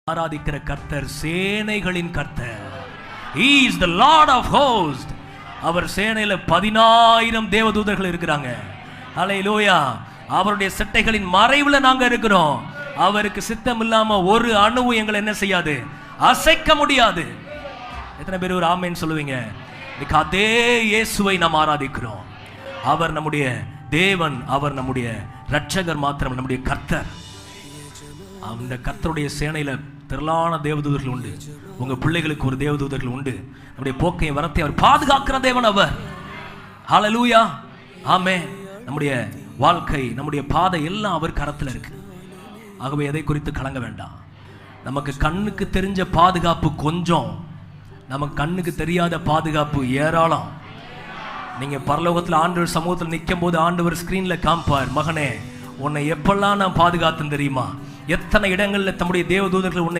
ஆராதிக்கிற கர்த்தர் சேனைகளின் கர்த்தர். He is the Lord of hosts. அவர் சேனையில 10,000 தேவதூதர்கள் இருக்கிறாங்க. ஹல்லேலூயா. அவருடைய சட்டைகளின் மறைவுல நாங்க இருக்கிறோம். அவருக்கு சித்தம் இல்லாம ஒரு அணுவும் எங்களை என்ன செய்யாது, அசைக்க முடியாது. எத்தனை பேர் ஒரு ஆமென் சொல்லுவீங்க? அதே இயேசுவை நாம் ஆராதிக்கிறோம். அவர் நம்முடைய தேவன், அவர் நம்முடைய இரட்சகர் மாத்திரம், நம்முடைய கர்த்தர். அந்த கர்த்தருடைய சேனையில திரளான தேவதூதர்கள் உண்டு. உங்க பிள்ளைகளுக்கு ஒரு தேவதூதர்கள் உண்டு. நம்முடைய போக்கையும் வரத்தை அவர் பாதுகாக்கிற தேவன் அவர். ஹல்லேலூயா. ஆமென். நம்முடைய வாழ்க்கை, நம்முடைய பாதை எல்லாம் அவர் கரத்தில் இருக்கு. ஆகவே எதை குறித்து கலங்க வேண்டாம். நமக்கு கண்ணுக்கு தெரிஞ்ச பாதுகாப்பு கொஞ்சம், நமக்கு கண்ணுக்கு தெரியாத பாதுகாப்பு ஏராளம். நீங்க பரலோகத்தில் ஆண்டவர் சமூகத்தில் நிற்கும் போது ஆண்டவர் ஸ்கிரீன்ல காமிப்பார், மகனே உன்னை எப்பெல்லாம் நான் பாதுகாத்தேன் தெரியுமா, எத்தனை இடங்கள்ல தம்முடைய தேவதூதர்கள் உன்னை